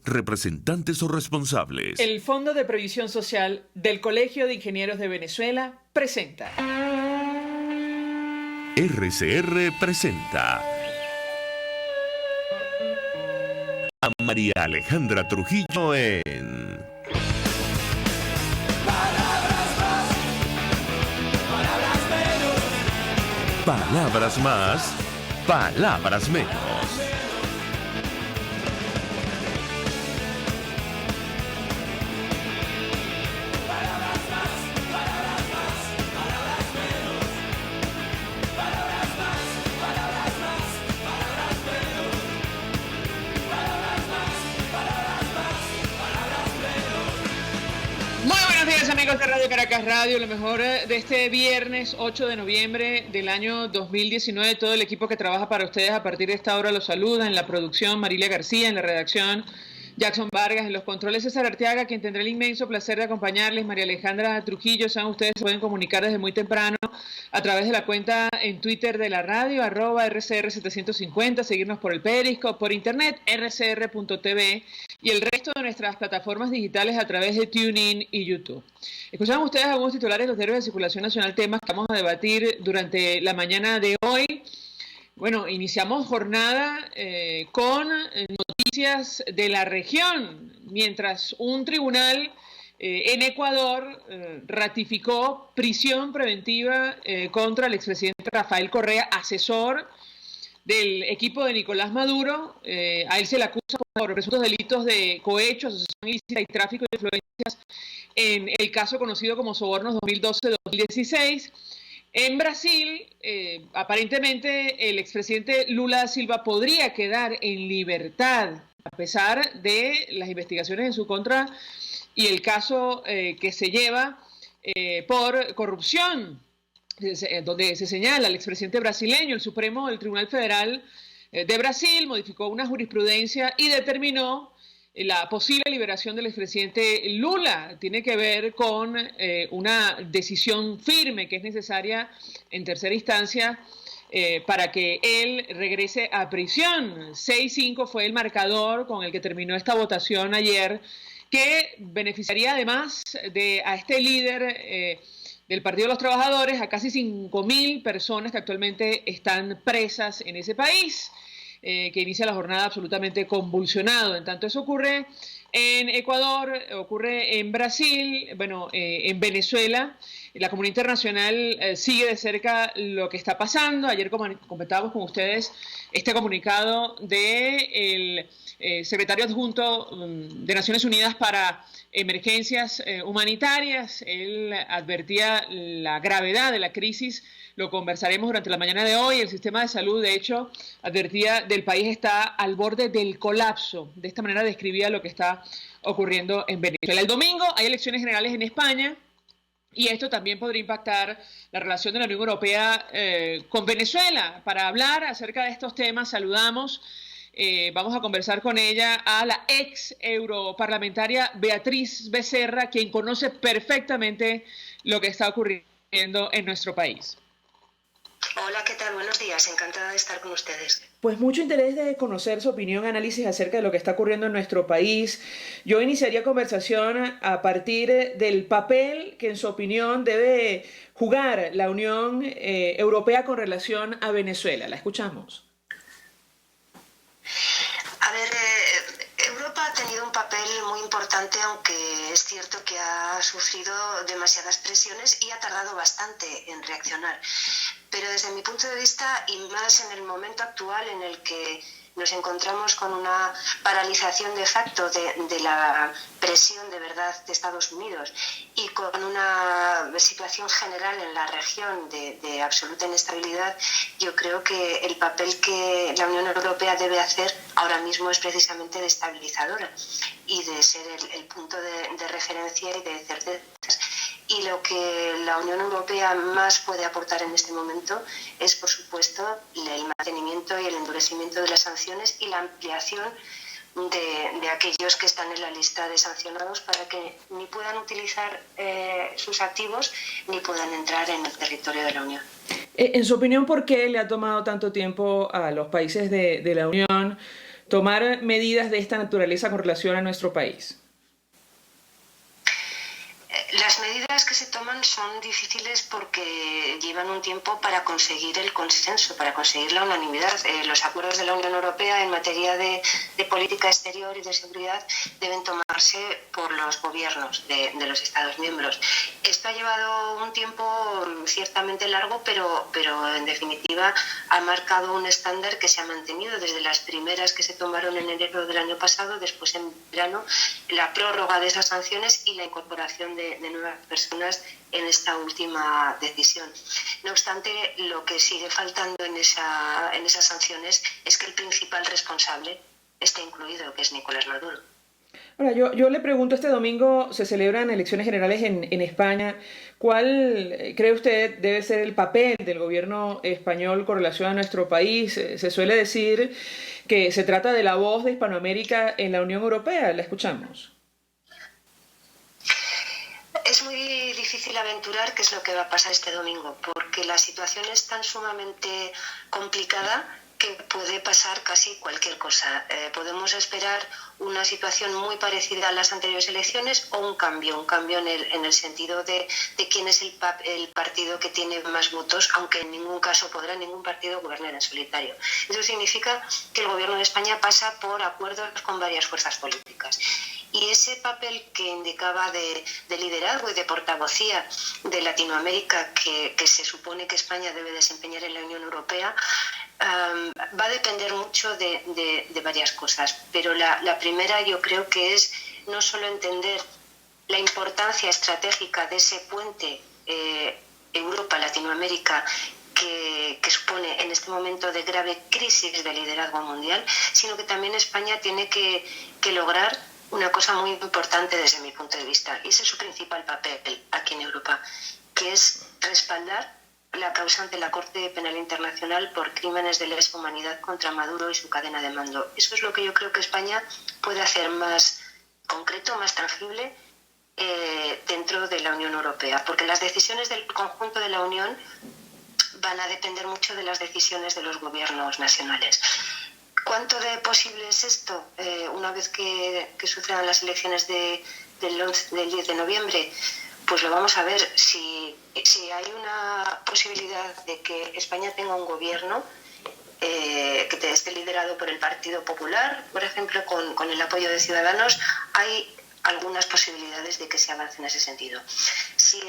representantes o responsables. El Fondo de Previsión Social del Colegio de Ingenieros de Venezuela presenta. RCR presenta a María Alejandra Trujillo en Palabras más, palabras menos. Amigos de Radio Caracas Radio, lo mejor de este viernes 8 de noviembre del año 2019. Todo el equipo que trabaja para ustedes a partir de esta hora los saluda. En la producción, Marilia García; en la redacción, Jackson Vargas; en los controles, César Arteaga, quien tendrá el inmenso placer de acompañarles, María Alejandra Trujillo. Saben ustedes, se pueden comunicar desde muy temprano a través de la cuenta en Twitter de la radio, @RCR750, seguirnos por el Periscope, por internet, rcr.tv, y el resto de nuestras plataformas digitales a través de TuneIn y YouTube. Escuchaban ustedes algunos titulares de los diarios de circulación nacional, temas que vamos a debatir durante la mañana de hoy. Bueno, iniciamos jornada con noticias de la región, mientras un tribunal en Ecuador ratificó prisión preventiva contra el expresidente Rafael Correa, asesor del equipo de Nicolás Maduro. A él se le acusa por presuntos delitos de cohecho, asociación ilícita y tráfico de influencias en el caso conocido como Sobornos 2012-2016. En Brasil, aparentemente el expresidente Lula da Silva podría quedar en libertad a pesar de las investigaciones en su contra y el caso que se lleva por corrupción, donde se señala al expresidente brasileño. El Supremo del Tribunal Federal de Brasil modificó una jurisprudencia y determinó la posible liberación del expresidente Lula. Tiene que ver con una decisión firme que es necesaria en tercera instancia para que él regrese a prisión. 6-5 fue el marcador con el que terminó esta votación ayer, que beneficiaría además a este líder del Partido de los Trabajadores, a casi 5.000 personas que actualmente están presas en ese país, que inicia la jornada absolutamente convulsionado. En tanto eso ocurre en Ecuador, ocurre en Brasil, bueno, en Venezuela. La comunidad internacional sigue de cerca lo que está pasando. Ayer comentábamos con ustedes este comunicado del secretario adjunto de Naciones Unidas para emergencias humanitarias. Él advertía la gravedad de la crisis. Lo conversaremos durante la mañana de hoy. El sistema de salud, de hecho, advertía del país está al borde del colapso. De esta manera describía lo que está ocurriendo en Venezuela. El domingo hay elecciones generales en España y esto también podría impactar la relación de la Unión Europea con Venezuela. Para hablar acerca de estos temas, saludamos. Vamos a conversar con ella a la ex europarlamentaria Beatriz Becerra, quien conoce perfectamente lo que está ocurriendo en nuestro país. Hola, ¿qué tal? Buenos días, encantada de estar con ustedes. Pues mucho interés de conocer su opinión, análisis acerca de lo que está ocurriendo en nuestro país. Yo iniciaría conversación a partir del papel que en su opinión debe jugar la Unión Europea con relación a Venezuela. La escuchamos. A ver, Europa ha tenido un papel muy importante, aunque es cierto que ha sufrido demasiadas presiones y ha tardado bastante en reaccionar. Pero desde mi punto de vista, y más en el momento actual en el que nos encontramos con una paralización de facto de la presión de verdad de Estados Unidos y con una situación general en la región de absoluta inestabilidad, yo creo que el papel que la Unión Europea debe hacer ahora mismo es precisamente de estabilizadora y de ser el punto de referencia y de certezas. Y lo que la Unión Europea más puede aportar en este momento es, por supuesto, el mantenimiento y el endurecimiento de las sanciones y la ampliación de aquellos que están en la lista de sancionados para que ni puedan utilizar sus activos ni puedan entrar en el territorio de la Unión. En su opinión, ¿por qué le ha tomado tanto tiempo a los países de la Unión tomar medidas de esta naturaleza con relación a nuestro país? Las medidas que se toman son difíciles porque llevan un tiempo para conseguir el consenso, para conseguir la unanimidad. Los acuerdos de la Unión Europea en materia de política exterior y de seguridad deben tomarse por los gobiernos de los Estados miembros. Esto ha llevado un tiempo ciertamente largo, pero en definitiva ha marcado un estándar que se ha mantenido desde las primeras que se tomaron en enero del año pasado, después en verano, la prórroga de esas sanciones y la incorporación de nuevas personas en esta última decisión. No obstante, lo que sigue faltando en esas sanciones es que el principal responsable esté incluido, que es Nicolás Maduro. Ahora, yo le pregunto, este domingo se celebran elecciones generales en España. ¿Cuál cree usted debe ser el papel del gobierno español con relación a nuestro país? Se suele decir que se trata de la voz de Hispanoamérica en la Unión Europea. La escuchamos. Es muy difícil aventurar qué es lo que va a pasar este domingo, porque la situación es tan sumamente complicada que puede pasar casi cualquier cosa. Podemos esperar una situación muy parecida a las anteriores elecciones o un cambio en el sentido de quién es el partido que tiene más votos, aunque en ningún caso podrá ningún partido gobernar en solitario. Eso significa que el gobierno de España pasa por acuerdos con varias fuerzas políticas. Y ese papel que indicaba de liderazgo y de portavocía de Latinoamérica que se supone que España debe desempeñar en la Unión Europea va a depender mucho de varias cosas. Pero la primera yo creo que es no solo entender la importancia estratégica de ese puente Europa-Latinoamérica que supone en este momento de grave crisis de liderazgo mundial, sino que también España tiene que lograr una cosa muy importante desde mi punto de vista, y ese es su principal papel aquí en Europa, que es respaldar la causa ante la Corte Penal Internacional por crímenes de lesa humanidad contra Maduro y su cadena de mando. Eso es lo que yo creo que España puede hacer más concreto, más tangible dentro de la Unión Europea, porque las decisiones del conjunto de la Unión van a depender mucho de las decisiones de los gobiernos nacionales. ¿Cuánto de posible es esto una vez que sucedan las elecciones del 10 de noviembre? Pues lo vamos a ver. Si hay una posibilidad de que España tenga un gobierno que esté liderado por el Partido Popular, por ejemplo, con el apoyo de Ciudadanos, hay algunas posibilidades de que se avance en ese sentido. Si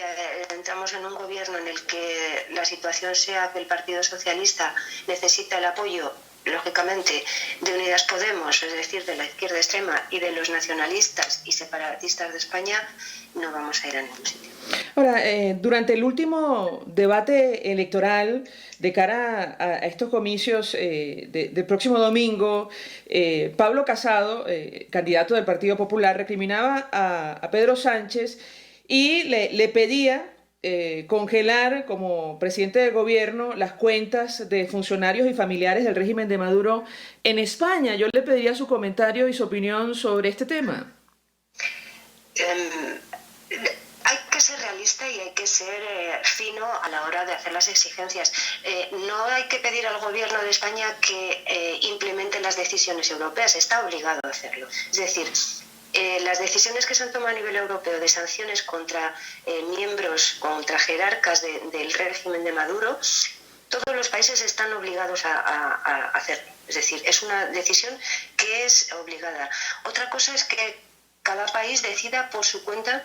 entramos en un gobierno en el que la situación sea que el Partido Socialista necesita el apoyo, lógicamente, de Unidas Podemos, es decir, de la izquierda extrema, y de los nacionalistas y separatistas de España, no vamos a ir a ningún sitio. Ahora, durante el último debate electoral de cara a estos comicios del próximo domingo, Pablo Casado, candidato del Partido Popular, recriminaba a Pedro Sánchez y le pedía congelar como presidente del gobierno las cuentas de funcionarios y familiares del régimen de Maduro en España. Yo le pediría su comentario y su opinión sobre este tema. Hay que ser realista y hay que ser fino a la hora de hacer las exigencias. No hay que pedir al gobierno de España que implemente las decisiones europeas, está obligado a hacerlo. Es decir, las decisiones que se han tomado a nivel europeo de sanciones contra miembros, contra jerarcas del régimen de Maduro, todos los países están obligados a hacerlo. Es decir, es una decisión que es obligada. Otra cosa es que cada país decida por su cuenta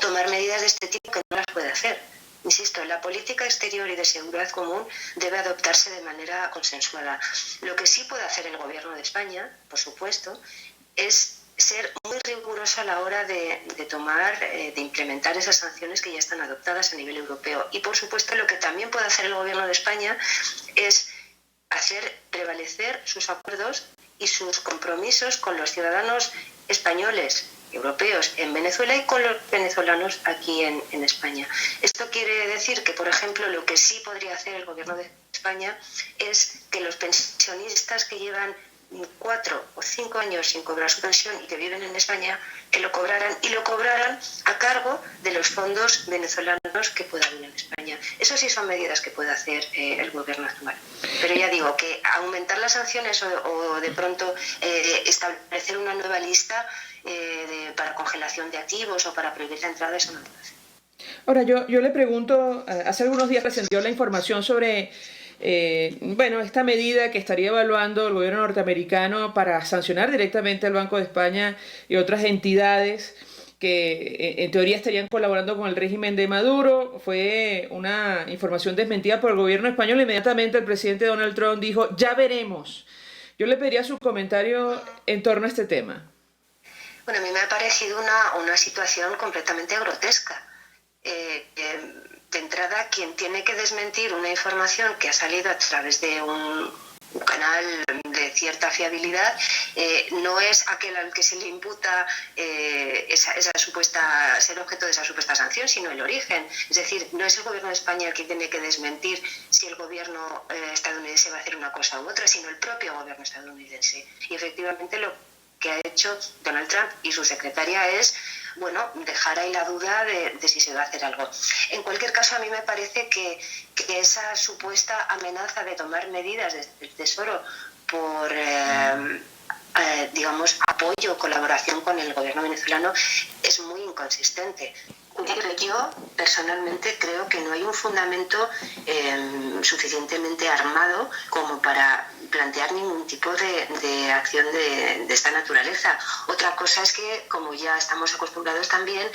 tomar medidas de este tipo, que no las puede hacer. Insisto, la política exterior y de seguridad común debe adoptarse de manera consensuada. Lo que sí puede hacer el gobierno de España, por supuesto, es ser muy riguroso a la hora de implementar esas sanciones que ya están adoptadas a nivel europeo. Y, por supuesto, lo que también puede hacer el gobierno de España es hacer prevalecer sus acuerdos y sus compromisos con los ciudadanos españoles, europeos en Venezuela y con los venezolanos aquí en España. Esto quiere decir que, por ejemplo, lo que sí podría hacer el gobierno de España es que los pensionistas que llevan 4 o 5 años sin cobrar su pensión y que viven en España, que lo cobraran a cargo de los fondos venezolanos que pueda haber en España. Eso sí son medidas que puede hacer el gobierno actual. Pero ya digo que aumentar las sanciones o de pronto establecer una nueva lista para congelación de activos o para prohibir la entrada, eso no lo hace. Ahora, yo le pregunto, hace algunos días presentó la información sobre esta medida que estaría evaluando el gobierno norteamericano para sancionar directamente al Banco de España y otras entidades que en teoría estarían colaborando con el régimen de Maduro. Fue una información desmentida por el gobierno español. Inmediatamente el presidente Donald Trump dijo, ya veremos. Yo le pediría su comentario en torno a este tema. Bueno, a mí me ha parecido una situación completamente grotesca. De entrada, quien tiene que desmentir una información que ha salido a través de un canal de cierta fiabilidad no es aquel al que se le imputa esa supuesta ser objeto de esa supuesta sanción, sino el origen. Es decir, no es el gobierno de España el que tiene que desmentir si el gobierno estadounidense va a hacer una cosa u otra, sino el propio gobierno estadounidense. Y efectivamente lo que ha hecho Donald Trump y su secretaria es dejar ahí la duda de si se va a hacer algo. En cualquier caso, a mí me parece que esa supuesta amenaza de tomar medidas del Tesoro por, apoyo o colaboración con el gobierno venezolano es muy inconsistente. Yo personalmente creo que no hay un fundamento suficientemente armado como para plantear ningún tipo de acción de esta naturaleza. Otra cosa es que, como ya estamos acostumbrados también,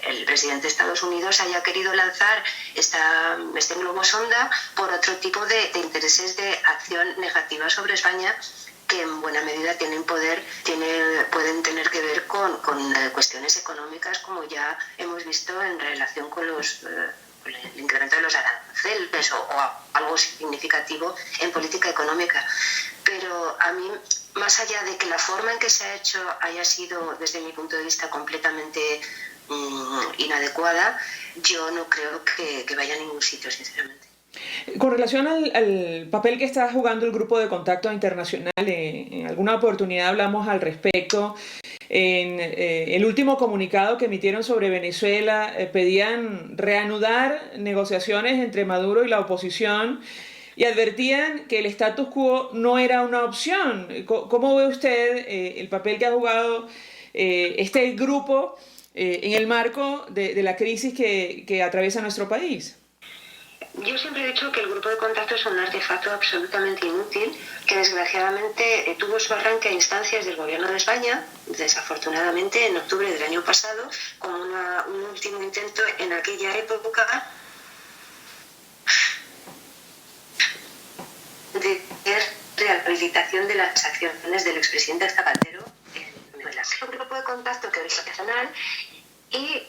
el presidente de Estados Unidos haya querido lanzar este globo sonda por otro tipo de intereses de acción negativa sobre España, que en buena medida pueden tener que ver con cuestiones económicas, como ya hemos visto en relación con el incremento de los aranceles o algo significativo en política económica. Pero a mí, más allá de que la forma en que se ha hecho haya sido, desde mi punto de vista, completamente inadecuada, yo no creo que vaya a ningún sitio, sinceramente. Con relación al papel que está jugando el Grupo de Contacto Internacional, en alguna oportunidad hablamos al respecto. En el último comunicado que emitieron sobre Venezuela, pedían reanudar negociaciones entre Maduro y la oposición y advertían que el status quo no era una opción. ¿Cómo ve usted el papel que ha jugado este grupo en el marco de la crisis que atraviesa nuestro país? Yo siempre he dicho que el grupo de contacto es un artefacto absolutamente inútil, que desgraciadamente tuvo su arranque a instancias del gobierno de España, desafortunadamente en octubre del año pasado, como un último intento en aquella época de rehabilitación de las acciones del expresidente Zapatero en Venezuela. Es un grupo de contacto que es nacional y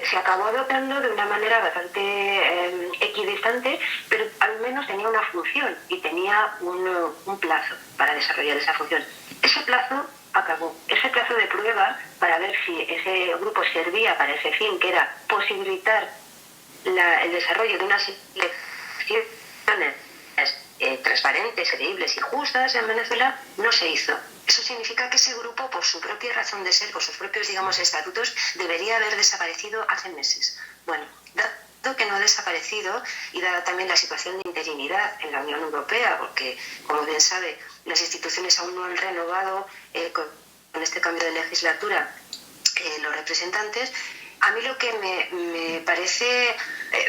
se acabó adoptando de una manera bastante equidistante, pero al menos tenía una función y tenía un plazo para desarrollar esa función. Ese plazo acabó. Ese plazo de prueba para ver si ese grupo servía para ese fin, que era posibilitar el desarrollo de unas elecciones transparentes, creíbles y justas en Venezuela, no se hizo. Eso significa que ese grupo, por su propia razón de ser, por sus propios, estatutos, debería haber desaparecido hace meses. Bueno, dado que no ha desaparecido y dada también la situación de interinidad en la Unión Europea, porque, como bien sabe, las instituciones aún no han renovado con este cambio de legislatura los representantes, a mí lo que me parece,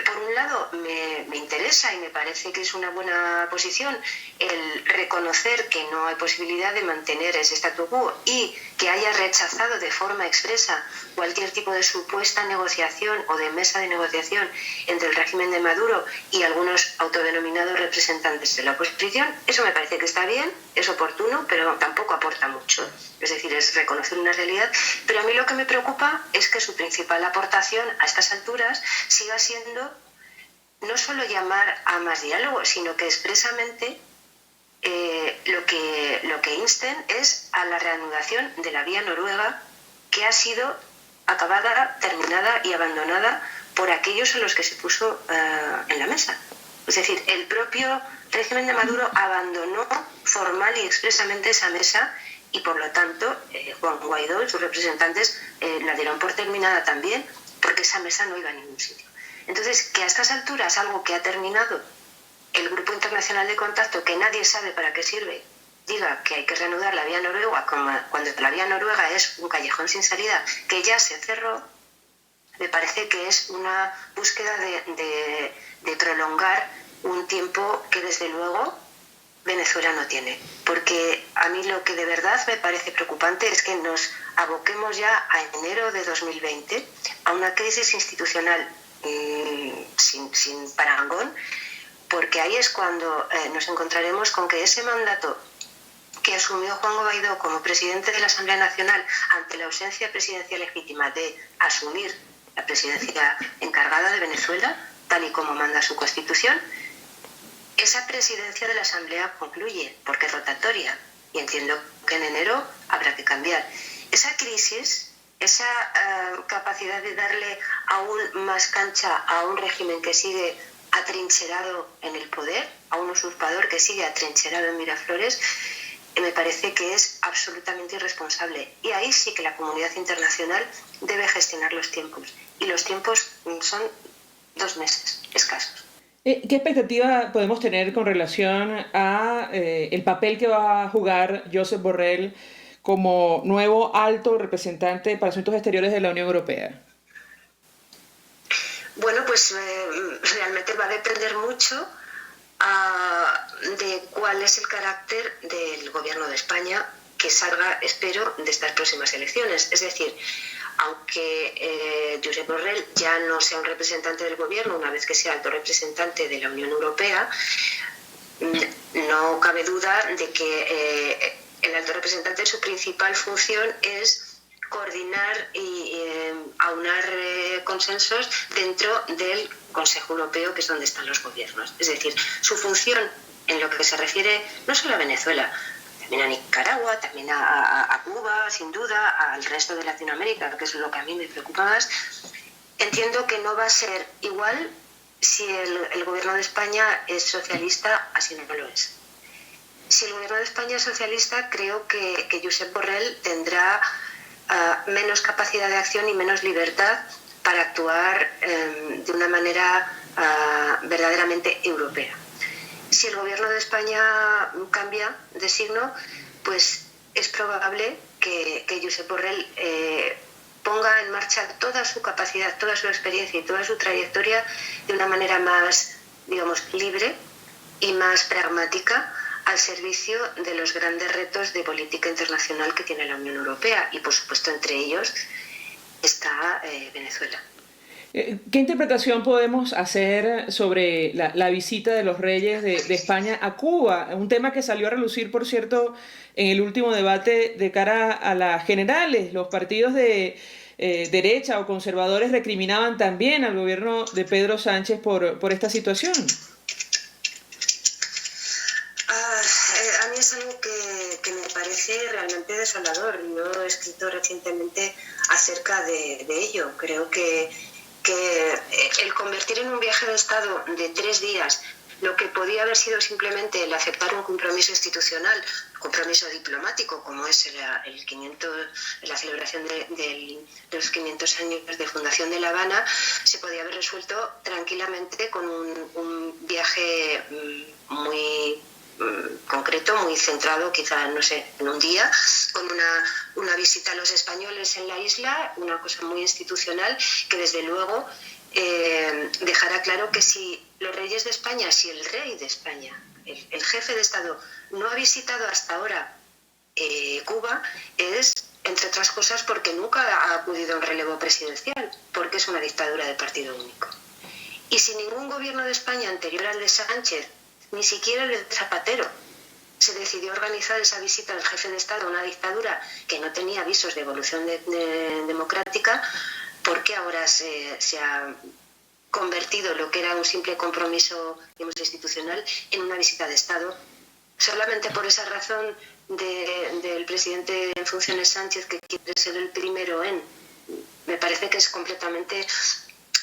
por un lado, me interesa y me parece que es una buena posición el reconocer que no hay posibilidad de mantener ese statu quo y que haya rechazado de forma expresa cualquier tipo de supuesta negociación o de mesa de negociación entre el régimen de Maduro y algunos autodenominados representantes de la oposición. Eso me parece que está bien, es oportuno, pero tampoco aporta mucho. Es decir, es reconocer una realidad. Pero a mí lo que me preocupa es que su principal aportación a estas alturas siga siendo no solo llamar a más diálogo, sino que expresamente lo que insten es a la reanudación de la vía noruega, que ha sido acabada, terminada y abandonada por aquellos a los que se puso en la mesa. Es decir, el propio régimen de Maduro abandonó formal y expresamente esa mesa y, por lo tanto, Juan Guaidó y sus representantes la dieron por terminada también, porque esa mesa no iba a ningún sitio. Entonces, que a estas alturas algo que ha terminado el Grupo Internacional de Contacto, que nadie sabe para qué sirve, diga que hay que reanudar la vía noruega, cuando la vía noruega es un callejón sin salida, que ya se cerró, me parece que es una búsqueda de prolongar un tiempo que desde luego Venezuela no tiene. Porque a mí lo que de verdad me parece preocupante es que nos aboquemos ya a enero de 2020 a una crisis institucional sin parangón, porque ahí es cuando nos encontraremos con que ese mandato que asumió Juan Guaidó como presidente de la Asamblea Nacional ante la ausencia presidencial legítima de asumir la presidencia encargada de Venezuela, tal y como manda su Constitución, esa presidencia de la Asamblea concluye, porque es rotatoria, y entiendo que en enero habrá que cambiar. Esa crisis, esa capacidad de darle aún más cancha a un régimen que sigue atrincherado en el poder, a un usurpador que sigue atrincherado en Miraflores, me parece que es absolutamente irresponsable. Y ahí sí que la comunidad internacional debe gestionar los tiempos. Y los tiempos son 2 meses escasos. ¿Qué expectativa podemos tener con relación a el papel que va a jugar Josep Borrell como nuevo alto representante para asuntos exteriores de la Unión Europea? Bueno, pues realmente va a depender mucho de cuál es el carácter del gobierno de España que salga, espero, de estas próximas elecciones. Es decir, aunque Josep Borrell ya no sea un representante del gobierno, una vez que sea alto representante de la Unión Europea, no cabe duda de que el alto representante, su principal función es coordinar y aunar consensos dentro del Consejo Europeo, que es donde están los gobiernos. Es decir, su función en lo que se refiere no solo a Venezuela, también a Nicaragua, también a Cuba, sin duda, al resto de Latinoamérica, que es lo que a mí me preocupa más, entiendo que no va a ser igual si el gobierno de España es socialista, así no lo es. Si el gobierno de España es socialista, creo que Josep Borrell tendrá menos capacidad de acción y menos libertad para actuar de una manera verdaderamente europea. Si el gobierno de España cambia de signo, pues es probable que Josep Borrell ponga en marcha toda su capacidad, toda su experiencia y toda su trayectoria de una manera más, digamos, libre y más pragmática al servicio de los grandes retos de política internacional que tiene la Unión Europea, y por supuesto entre ellos está Venezuela. ¿Qué interpretación podemos hacer sobre la visita de los reyes de España a Cuba? Un tema que salió a relucir, por cierto, en el último debate de cara a las generales. Los partidos de derecha o conservadores recriminaban también al gobierno de Pedro Sánchez por esta situación. A mí es algo que me parece realmente desolador. Yo he escrito recientemente acerca de ello. Creo que el convertir en un viaje de Estado de 3 días lo que podía haber sido simplemente el aceptar un compromiso institucional, compromiso diplomático, como es la celebración de los 500 años de fundación de La Habana, se podía haber resuelto tranquilamente con un viaje muy concreto, muy centrado, quizá, no sé, en un día, con una visita a los españoles en la isla, una cosa muy institucional que desde luego dejará claro que si los reyes de España, si el rey de España, el jefe de Estado, no ha visitado hasta ahora Cuba, es, entre otras cosas, porque nunca ha acudido a un relevo presidencial, porque es una dictadura de partido único. Y si ningún gobierno de España anterior al de Sánchez, ni siquiera el de Zapatero, se decidió organizar esa visita del jefe de Estado a una dictadura que no tenía visos de evolución democrática, ¿por qué ahora se ha convertido lo que era un simple compromiso, digamos, institucional en una visita de Estado? Solamente por esa razón del presidente en funciones Sánchez, que quiere ser el primero me parece que es completamente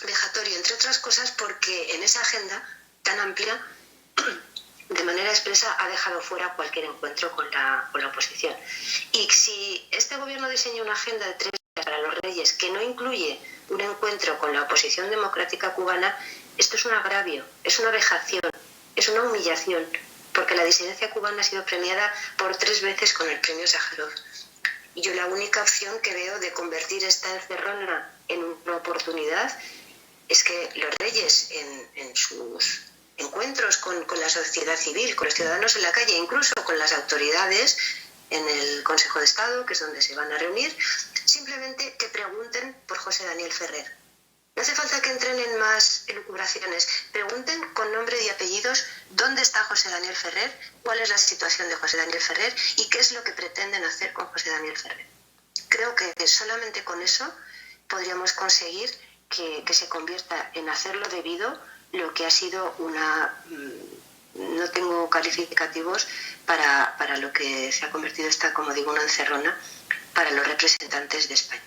vejatorio, entre otras cosas porque en esa agenda tan amplia, de manera expresa ha dejado fuera cualquier encuentro con la oposición. Y si este gobierno diseña una agenda de 3 días para los Reyes que no incluye un encuentro con la oposición democrática cubana, esto es un agravio, es una vejación, es una humillación, porque la disidencia cubana ha sido premiada por 3 veces con el premio Sájarov. Y yo la única opción que veo de convertir esta encerrona en una oportunidad es que los Reyes en sus encuentros con la sociedad civil, con los ciudadanos en la calle, incluso con las autoridades en el Consejo de Estado, que es donde se van a reunir, simplemente que pregunten por José Daniel Ferrer. No hace falta que entren en más elucubraciones. Pregunten con nombre y apellidos dónde está José Daniel Ferrer, cuál es la situación de José Daniel Ferrer y qué es lo que pretenden hacer con José Daniel Ferrer. Creo que solamente con eso podríamos conseguir que se convierta en hacerlo debido lo que ha sido una... No tengo calificativos para lo que se ha convertido esta, como digo, una encerrona para los representantes de España.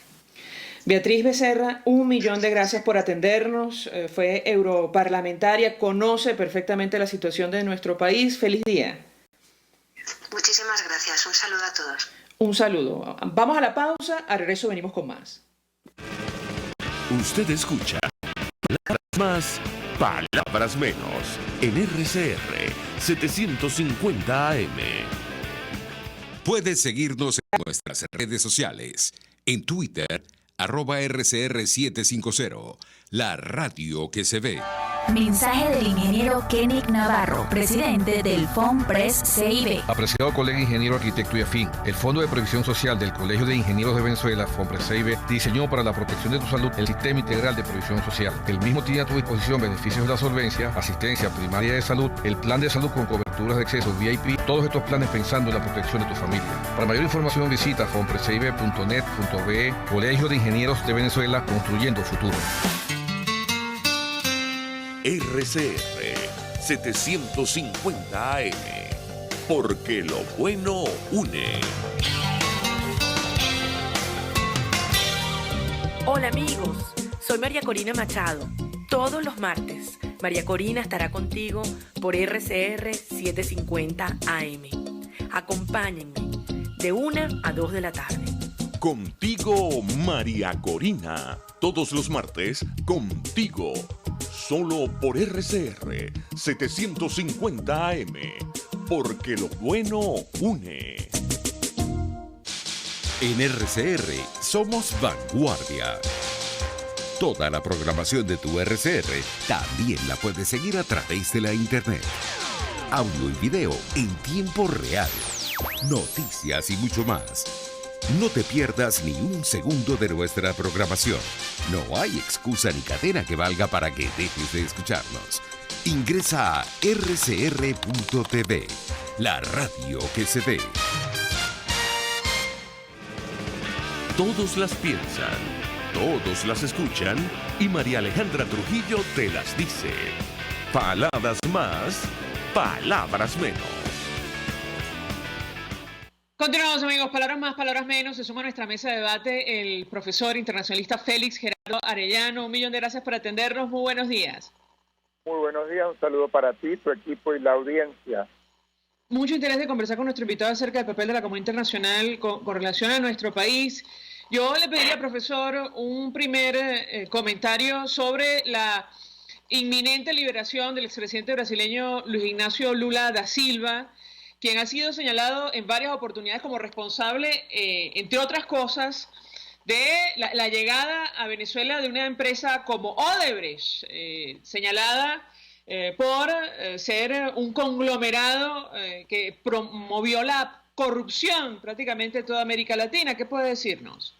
Beatriz Becerra, 1.000.000 de gracias por atendernos. Fue europarlamentaria, conoce perfectamente la situación de nuestro país. Feliz día. Muchísimas gracias. Un saludo a todos. Un saludo. Vamos a la pausa. Al regreso venimos con más. Usted escucha Palabras Más, Palabras Menos en RCR 750 AM. Puedes seguirnos en nuestras redes sociales. En Twitter, @RCR750, la radio que se ve. Mensaje del ingeniero Kenick Navarro, presidente del FONPRES CIB. Apreciado colega ingeniero, arquitecto y afín, el Fondo de Previsión Social del Colegio de Ingenieros de Venezuela, FONPRES CIB, diseñó para la protección de tu salud el Sistema Integral de Previsión Social. El mismo tiene a tu disposición beneficios de la solvencia, asistencia primaria de salud, el plan de salud con coberturas de acceso VIP, todos estos planes pensando en la protección de tu familia. Para mayor información visita fonprescibe.net.be. Colegio de Ingenieros de Venezuela, construyendo futuro. RCR 750 AM, porque lo bueno une. Hola amigos, soy María Corina Machado. Todos los martes, María Corina estará contigo por RCR 750 AM. Acompáñenme de 1 a 2 de la tarde. Contigo, María Corina. Todos los martes, contigo. Solo por RCR 750 AM. Porque lo bueno une. En RCR somos vanguardia. Toda la programación de tu RCR también la puedes seguir a través de la internet. Audio y video en tiempo real. Noticias y mucho más. No te pierdas ni un segundo de nuestra programación. No hay excusa ni cadena que valga para que dejes de escucharnos. Ingresa a rcr.tv, la radio que se ve. Todos las piensan, todos las escuchan y María Alejandra Trujillo te las dice. Palabras más, palabras menos. Continuamos amigos, palabras más, palabras menos. Se suma a nuestra mesa de debate el profesor internacionalista Félix Gerardo Arellano. 1.000.000 de gracias por atendernos. Muy buenos días. Muy buenos días, un saludo para ti, tu equipo y la audiencia. Mucho interés de conversar con nuestro invitado acerca del papel de la comunidad internacional con relación a nuestro país. Yo le pediría, profesor, un primer comentario sobre la inminente liberación del expresidente brasileño Luis Ignacio Lula da Silva, quien ha sido señalado en varias oportunidades como responsable, entre otras cosas, de la llegada a Venezuela de una empresa como Odebrecht, señalada por ser un conglomerado que promovió la corrupción prácticamente en toda América Latina. ¿Qué puede decirnos?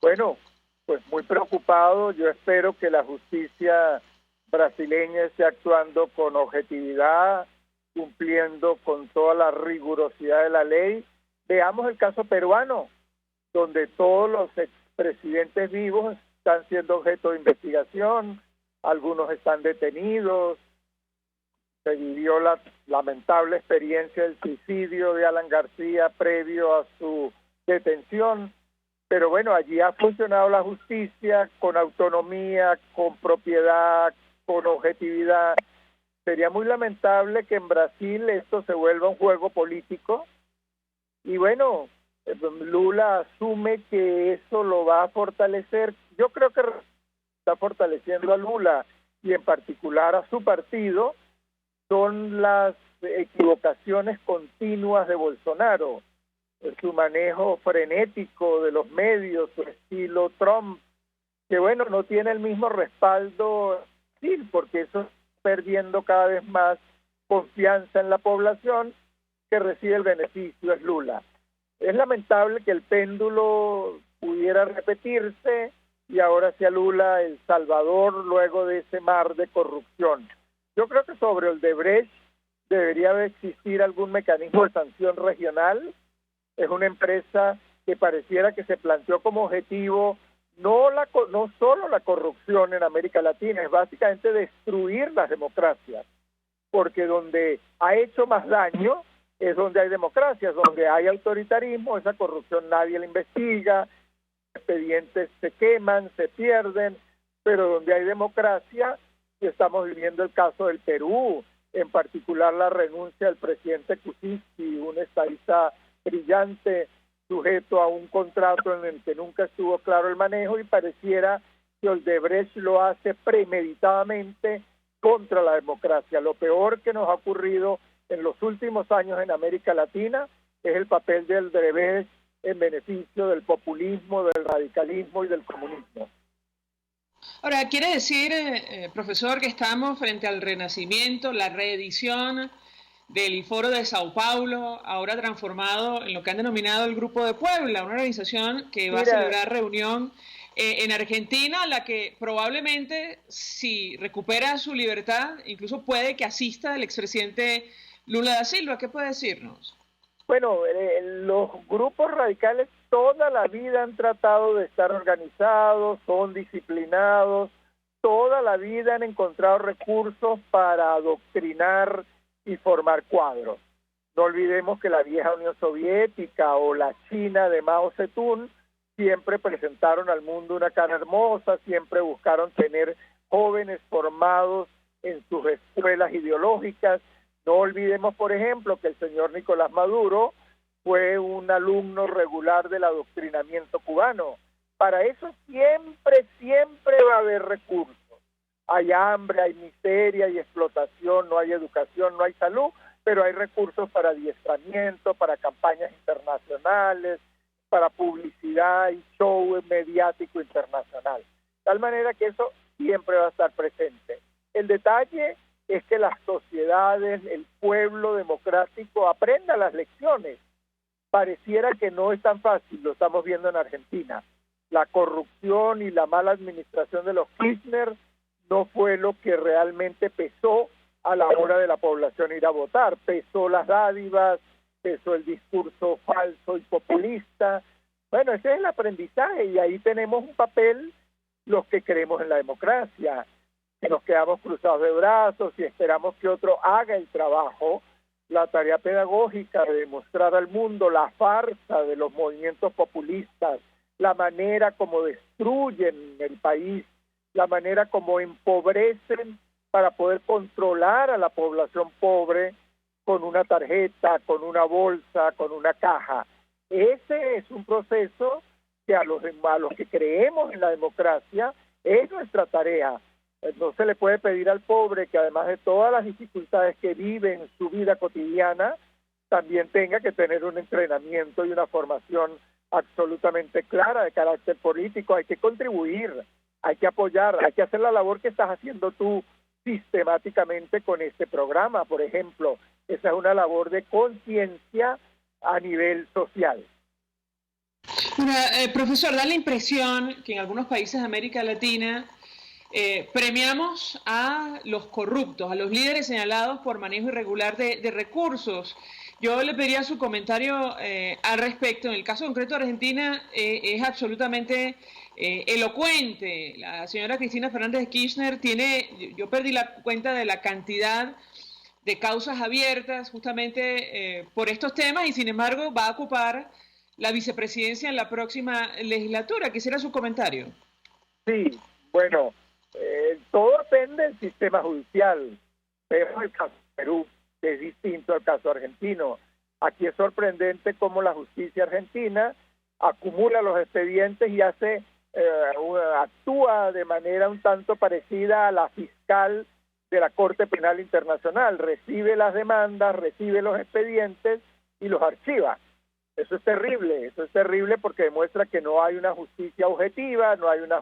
Bueno, pues muy preocupado. Yo espero que la justicia brasileña esté actuando con objetividad, cumpliendo con toda la rigurosidad de la ley. Veamos el caso peruano, donde todos los expresidentes vivos están siendo objeto de investigación, algunos están detenidos. Se vivió la lamentable experiencia del suicidio de Alan García previo a su detención, pero bueno, allí ha funcionado la justicia con autonomía, con propiedad, con objetividad, Sería muy lamentable que en Brasil esto se vuelva un juego político. Y bueno, Lula asume que eso lo va a fortalecer. Yo creo que está fortaleciendo a Lula y en particular a su partido son las equivocaciones continuas de Bolsonaro, su manejo frenético de los medios, su estilo Trump, que bueno, no tiene el mismo respaldo, sí, porque eso está perdiendo cada vez más confianza en la población. Que recibe el beneficio es Lula. Es lamentable que el péndulo pudiera repetirse y ahora sea Lula el salvador luego de ese mar de corrupción. Yo creo que sobre Odebrecht debería existir algún mecanismo de sanción regional. Es una empresa que pareciera que se planteó como objetivo no solo la corrupción en América Latina, es básicamente destruir las democracias, porque donde ha hecho más daño es donde hay democracias, donde hay autoritarismo, esa corrupción nadie la investiga, expedientes se queman, se pierden, pero donde hay democracia, estamos viviendo el caso del Perú, en particular la renuncia del presidente Kuczynski, un estadista brillante, sujeto a un contrato en el que nunca estuvo claro el manejo, y pareciera que Odebrecht lo hace premeditadamente contra la democracia. Lo peor que nos ha ocurrido en los últimos años en América Latina es el papel del Odebrecht en beneficio del populismo, del radicalismo y del comunismo. Ahora, quiere decir, profesor, que estamos frente al renacimiento, la reedición del Foro de Sao Paulo, ahora transformado en lo que han denominado el Grupo de Puebla, una organización que va a celebrar reunión en Argentina, la que probablemente, si recupera su libertad, incluso puede que asista el expresidente Lula da Silva. ¿Qué puede decirnos? Bueno, los grupos radicales toda la vida han tratado de estar organizados, son disciplinados, toda la vida han encontrado recursos para adoctrinar y formar cuadros. No olvidemos que la vieja Unión Soviética o la China de Mao Zedong siempre presentaron al mundo una cara hermosa, siempre buscaron tener jóvenes formados en sus escuelas ideológicas. No olvidemos, por ejemplo, que el señor Nicolás Maduro fue un alumno regular del adoctrinamiento cubano. Para eso siempre va a haber recursos. Hay hambre, hay miseria, hay explotación, no hay educación, no hay salud, pero hay recursos para adiestramiento, para campañas internacionales, para publicidad y show mediático internacional. De tal manera que eso siempre va a estar presente. El detalle es que las sociedades, el pueblo democrático aprenda las lecciones. Pareciera que no es tan fácil, lo estamos viendo en Argentina. La corrupción y la mala administración de los Kirchner no fue lo que realmente pesó a la hora de la población ir a votar. Pesó las dádivas, pesó el discurso falso y populista. Bueno, ese es el aprendizaje y ahí tenemos un papel los que creemos en la democracia, que nos quedamos cruzados de brazos y esperamos que otro haga el trabajo, la tarea pedagógica de demostrar al mundo la farsa de los movimientos populistas, la manera como destruyen el país, la manera como empobrecen para poder controlar a la población pobre con una tarjeta, con una bolsa, con una caja. Ese es un proceso que a los que creemos en la democracia es nuestra tarea. No se le puede pedir al pobre que además de todas las dificultades que vive en su vida cotidiana, también tenga que tener un entrenamiento y una formación absolutamente clara de carácter político. Hay que contribuir, hay que apoyar, hay que hacer la labor que estás haciendo tú sistemáticamente con este programa, por ejemplo. Esa es una labor de conciencia a nivel social. Bueno, profesor, da la impresión que en algunos países de América Latina premiamos a los corruptos, a los líderes señalados por manejo irregular de recursos. Yo le pediría su comentario al respecto. En el caso concreto de Argentina es absolutamente elocuente. La señora Cristina Fernández de Kirchner yo perdí la cuenta de la cantidad de causas abiertas justamente por estos temas y sin embargo va a ocupar la vicepresidencia en la próxima legislatura. Quisiera su comentario. Sí, bueno, todo depende del sistema judicial. Vemos el caso de Perú, que es distinto al caso argentino. Aquí es sorprendente cómo la justicia argentina acumula los expedientes y actúa de manera un tanto parecida a la fiscal de la Corte Penal Internacional. Recibe las demandas, recibe los expedientes y los archiva. Eso es terrible porque demuestra que no hay una justicia objetiva, no hay una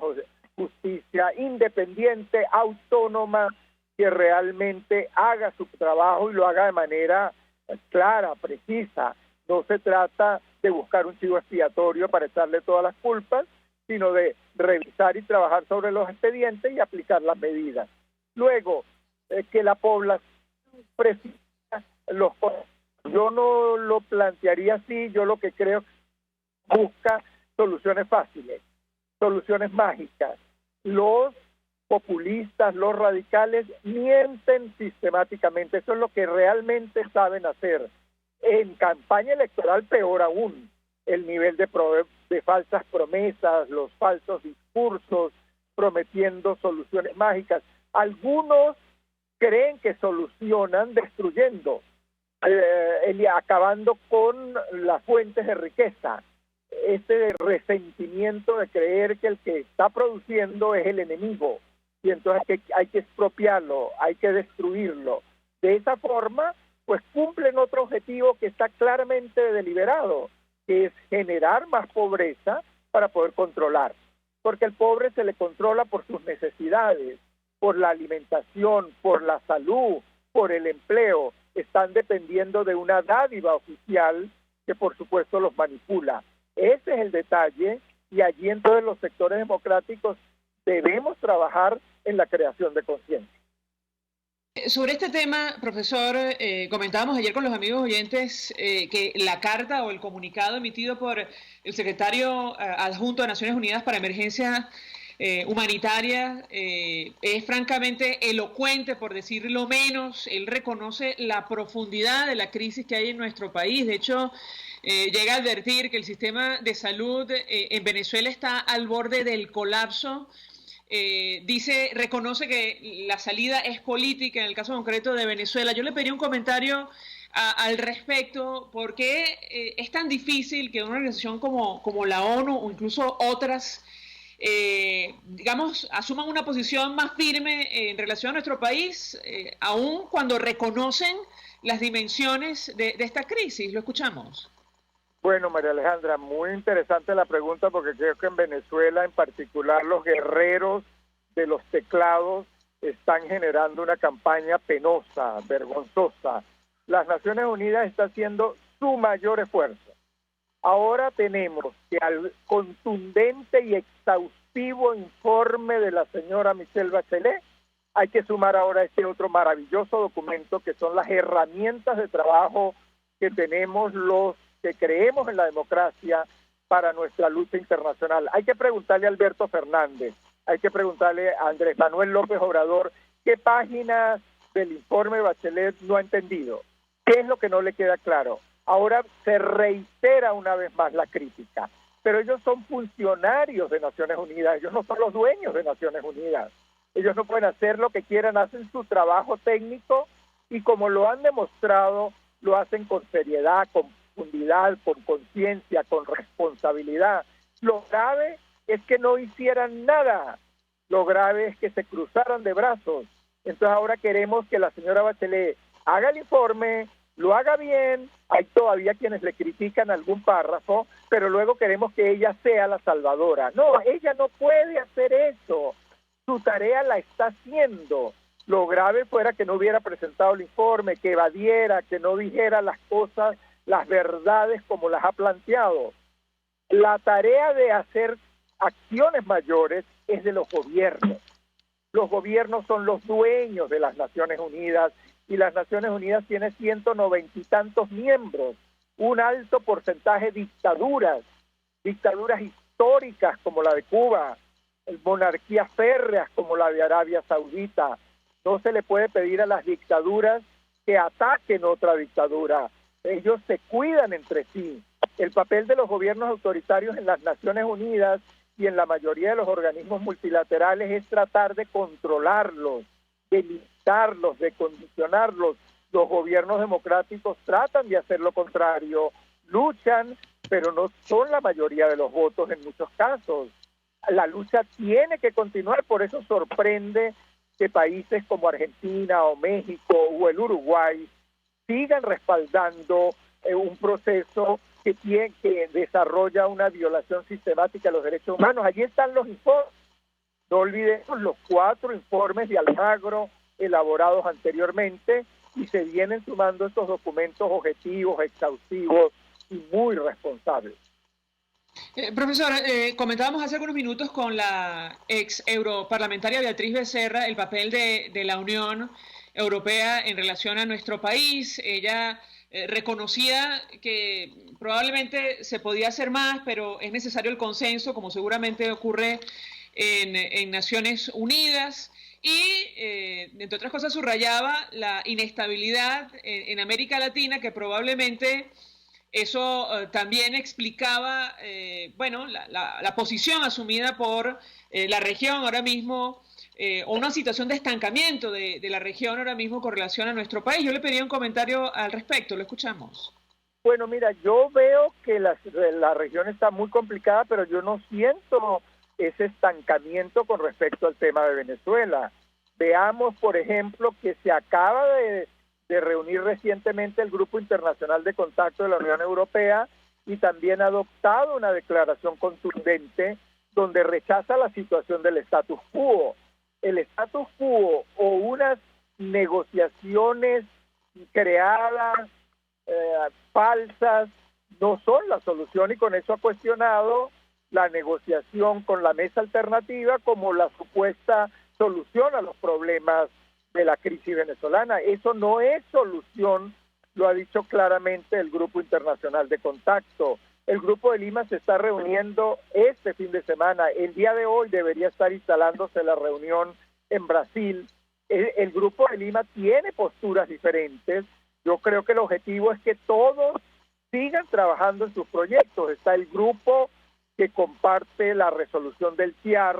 justicia independiente, autónoma, que realmente haga su trabajo y lo haga de manera clara, precisa. No se trata de buscar un chivo expiatorio para echarle todas las culpas, sino de revisar y trabajar sobre los expedientes y aplicar las medidas. Luego, que la población precisa los... Yo no lo plantearía así, yo lo que creo es busca soluciones fáciles, soluciones mágicas. Los populistas, los radicales mienten sistemáticamente, eso es lo que realmente saben hacer. En campaña electoral peor aún, el nivel de falsas promesas, los falsos discursos, prometiendo soluciones mágicas. Algunos creen que solucionan destruyendo, acabando con las fuentes de riqueza. Ese resentimiento de creer que el que está produciendo es el enemigo y entonces hay que expropiarlo, hay que destruirlo. De esa forma, pues cumplen otro objetivo que está claramente deliberado, que es generar más pobreza para poder controlar. Porque el pobre se le controla por sus necesidades, por la alimentación, por la salud, por el empleo. Están dependiendo de una dádiva oficial que por supuesto los manipula. Ese es el detalle y allí en todos los sectores democráticos debemos trabajar en la creación de conciencia. Sobre este tema, profesor, comentábamos ayer con los amigos oyentes que la carta o el comunicado emitido por el secretario adjunto de Naciones Unidas para Emergencias Humanitarias es francamente elocuente, por decirlo menos. Él reconoce la profundidad de la crisis que hay en nuestro país. De hecho, llega a advertir que el sistema de salud en Venezuela está al borde del colapso. Reconoce que la salida es política en el caso concreto de Venezuela. Yo le pediría un comentario al respecto. ¿Por qué es tan difícil que una organización como la ONU o incluso otras asuman una posición más firme en relación a nuestro país, aun cuando reconocen las dimensiones de esta crisis? Lo escuchamos. Bueno, María Alejandra, muy interesante la pregunta porque creo que en Venezuela en particular los guerreros de los teclados están generando una campaña penosa, vergonzosa. Las Naciones Unidas está haciendo su mayor esfuerzo. Ahora tenemos que al contundente y exhaustivo informe de la señora Michelle Bachelet hay que sumar ahora este otro maravilloso documento que son las herramientas de trabajo que tenemos los que creemos en la democracia para nuestra lucha internacional. Hay que preguntarle a Alberto Fernández, hay que preguntarle a Andrés Manuel López Obrador qué página del informe Bachelet no ha entendido, qué es lo que no le queda claro. Ahora se reitera una vez más la crítica, pero ellos son funcionarios de Naciones Unidas, ellos no son los dueños de Naciones Unidas. Ellos no pueden hacer lo que quieran, hacen su trabajo técnico y como lo han demostrado, lo hacen con seriedad, con profundidad, con conciencia, con responsabilidad. Lo grave es que no hicieran nada. Lo grave es que se cruzaran de brazos. Entonces ahora queremos que la señora Bachelet haga el informe, lo haga bien. Hay todavía quienes le critican algún párrafo, pero luego queremos que ella sea la salvadora. No, ella no puede hacer eso. Su tarea la está haciendo. Lo grave fuera que no hubiera presentado el informe, que evadiera, que no dijera las cosas, las verdades como las ha planteado. La tarea de hacer acciones mayores es de los gobiernos. Los gobiernos son los dueños de las Naciones Unidas y las Naciones Unidas tiene 190 y tantos miembros, un alto porcentaje de dictaduras históricas como la de Cuba, monarquías férreas como la de Arabia Saudita. No se le puede pedir a las dictaduras que ataquen otra dictadura. Ellos se cuidan entre sí. El papel de los gobiernos autoritarios en las Naciones Unidas y en la mayoría de los organismos multilaterales es tratar de controlarlos, de limitarlos, limitarlos, de condicionarlos. Los gobiernos democráticos tratan de hacer lo contrario, luchan, pero no son la mayoría de los votos en muchos casos. La lucha tiene que continuar, por eso sorprende que países como Argentina o México o el Uruguay sigan respaldando un proceso que desarrolla una violación sistemática de los derechos humanos. Allí están los informes. No olvidemos los 4 informes de Almagro elaborados anteriormente, y se vienen sumando estos documentos objetivos, exhaustivos y muy responsables. Profesor, comentábamos hace algunos minutos con la ex europarlamentaria Beatriz Becerra el papel de la Unión Europea en relación a nuestro país. Ella reconocía que probablemente se podía hacer más, pero es necesario el consenso, como seguramente ocurre en Naciones Unidas. Y, entre otras cosas, subrayaba la inestabilidad en América Latina, que probablemente eso también explicaba, la posición asumida por la región ahora mismo, o una situación de estancamiento de la región ahora mismo con relación a nuestro país. Yo le pedía un comentario al respecto, lo escuchamos. Bueno, mira, yo veo que la región está muy complicada, pero yo no siento ese estancamiento con respecto al tema de Venezuela. Veamos, por ejemplo, que se acaba de reunir recientemente el Grupo Internacional de Contacto de la Unión Europea y también ha adoptado una declaración contundente donde rechaza la situación del status quo. El status quo o unas negociaciones creadas, falsas, no son la solución, y con eso ha cuestionado la negociación con la mesa alternativa como la supuesta solución a los problemas de la crisis venezolana. Eso no es solución, lo ha dicho claramente el Grupo Internacional de Contacto. El Grupo de Lima se está reuniendo este fin de semana. El día de hoy debería estar instalándose la reunión en Brasil. El Grupo de Lima tiene posturas diferentes. Yo creo que el objetivo es que todos sigan trabajando en sus proyectos. Está el grupo que comparte la resolución del TIAR,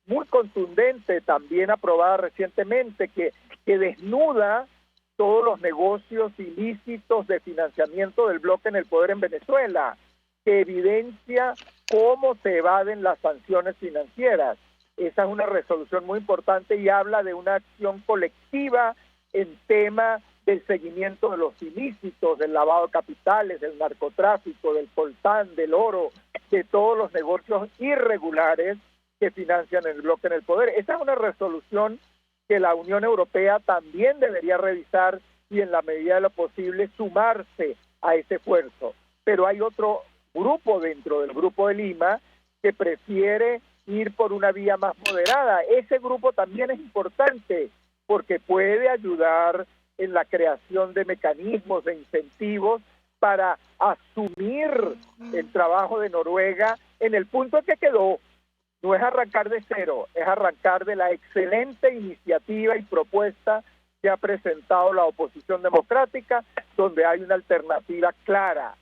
muy contundente, también aprobada recientemente, que desnuda todos los negocios ilícitos de financiamiento del bloque en el poder en Venezuela, que evidencia cómo se evaden las sanciones financieras. Esa es una resolución muy importante y habla de una acción colectiva en tema del seguimiento de los ilícitos, del lavado de capitales, del narcotráfico, del coltán, del oro, de todos los negocios irregulares que financian el bloque en el poder. Esa es una resolución que la Unión Europea también debería revisar y en la medida de lo posible sumarse a ese esfuerzo. Pero hay otro grupo dentro del Grupo de Lima que prefiere ir por una vía más moderada. Ese grupo también es importante porque puede ayudar en la creación de mecanismos, de incentivos para asumir el trabajo de Noruega en el punto en que quedó. No es arrancar de cero, es arrancar de la excelente iniciativa y propuesta que ha presentado la oposición democrática, donde hay una alternativa clara,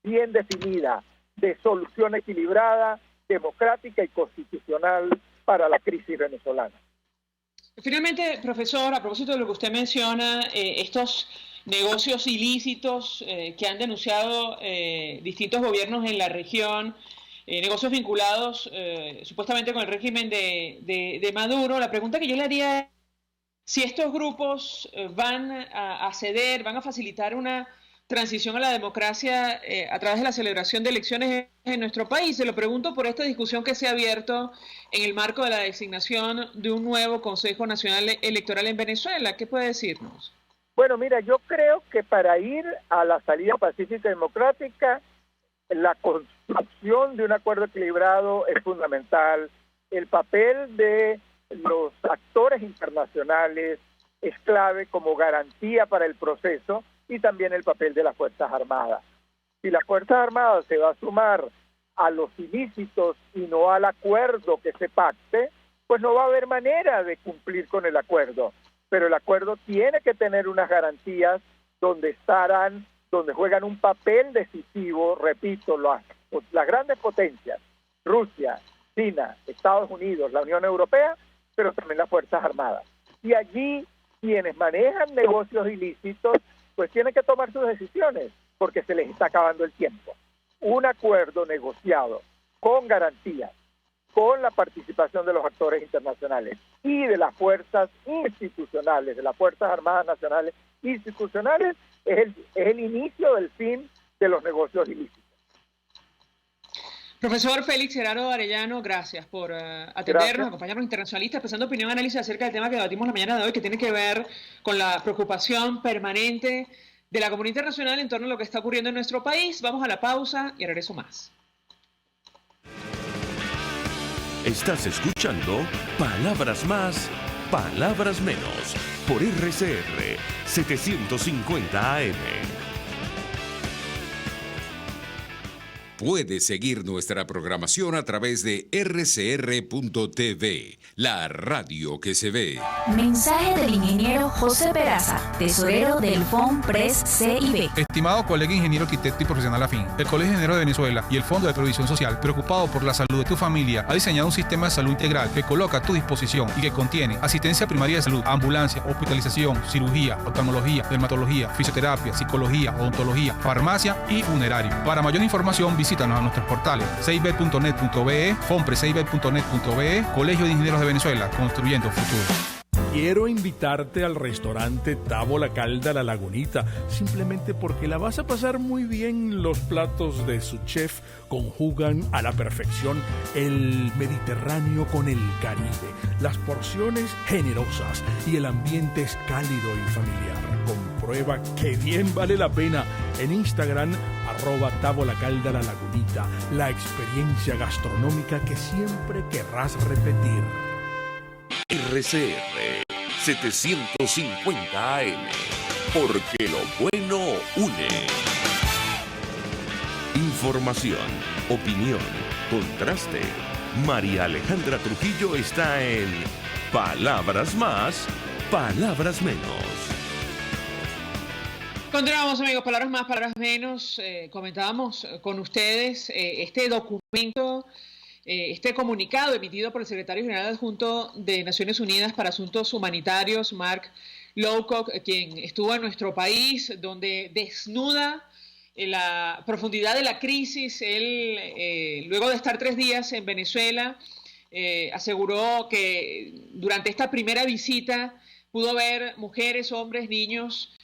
bien definida, de solución equilibrada, democrática y constitucional para la crisis venezolana. Finalmente, profesor, a propósito de lo que usted menciona, estos negocios ilícitos que han denunciado distintos gobiernos en la región, negocios vinculados supuestamente con el régimen de Maduro, la pregunta que yo le haría es si estos grupos van a ceder, van a facilitar una transición a la democracia a través de la celebración de elecciones en nuestro país. Se lo pregunto por esta discusión que se ha abierto en el marco de la designación de un nuevo Consejo Nacional Electoral en Venezuela. ¿Qué puede decirnos? Bueno, mira, yo creo que para ir a la salida pacífica y democrática, la construcción de un acuerdo equilibrado es fundamental. El papel de los actores internacionales es clave como garantía para el proceso, y también el papel de las Fuerzas Armadas. Si las Fuerzas Armadas se va a sumar a los ilícitos y no al acuerdo que se pacte, pues no va a haber manera de cumplir con el acuerdo. Pero el acuerdo tiene que tener unas garantías donde juegan un papel decisivo, repito, las grandes potencias, Rusia, China, Estados Unidos, la Unión Europea, pero también las Fuerzas Armadas. Y allí quienes manejan negocios ilícitos pues tienen que tomar sus decisiones porque se les está acabando el tiempo. Un acuerdo negociado con garantías, con la participación de los actores internacionales y de las fuerzas institucionales, de las Fuerzas Armadas Nacionales institucionales, es el inicio del fin de los negocios ilícitos. Profesor Félix Gerardo Arellano, gracias por atendernos, acompañarnos, internacionalistas, prestando opinión y análisis acerca del tema que debatimos la mañana de hoy, que tiene que ver con la preocupación permanente de la comunidad internacional en torno a lo que está ocurriendo en nuestro país. Vamos a la pausa y regreso más. Estás escuchando Palabras Más, Palabras Menos, por RCR 750 AM. Puedes seguir nuestra programación a través de rcr.tv, la radio que se ve. Mensaje del ingeniero José Peraza, tesorero del FOMPRES CIB. Estimado colega ingeniero, arquitecto y profesional afín, el Colegio de Ingenieros de Venezuela y el Fondo de Previsión Social, preocupado por la salud de tu familia, ha diseñado un sistema de salud integral que coloca a tu disposición y que contiene asistencia primaria de salud, ambulancia, hospitalización, cirugía, oftalmología, dermatología, fisioterapia, psicología, odontología, farmacia y funerario. Para mayor información, visítanos a nuestros portales cib.net.be, fomprescib.net.be, Colegio de Ingenieros de Venezuela, construyendo futuro. Quiero invitarte al restaurante Tavo La Calda La Lagunita, simplemente porque la vas a pasar muy bien. Los platos de su chef conjugan a la perfección el Mediterráneo con el Caribe, las porciones generosas y el ambiente es cálido y familiar. Comprueba que bien vale la pena en Instagram, @TavoLaCaldaLaLagunita, la experiencia gastronómica que siempre querrás repetir. RCR 750 AM, porque lo bueno une. Información, opinión, contraste. María Alejandra Trujillo está en Palabras Más, Palabras Menos. Continuamos, amigos, palabras más, palabras menos. Comentábamos con ustedes este documento, este comunicado emitido por el secretario general adjunto de Naciones Unidas para Asuntos Humanitarios, Mark Lowcock, quien estuvo en nuestro país, donde desnuda la profundidad de la crisis. Él, luego de estar 3 días en Venezuela, aseguró que durante esta primera visita pudo ver mujeres, hombres, niños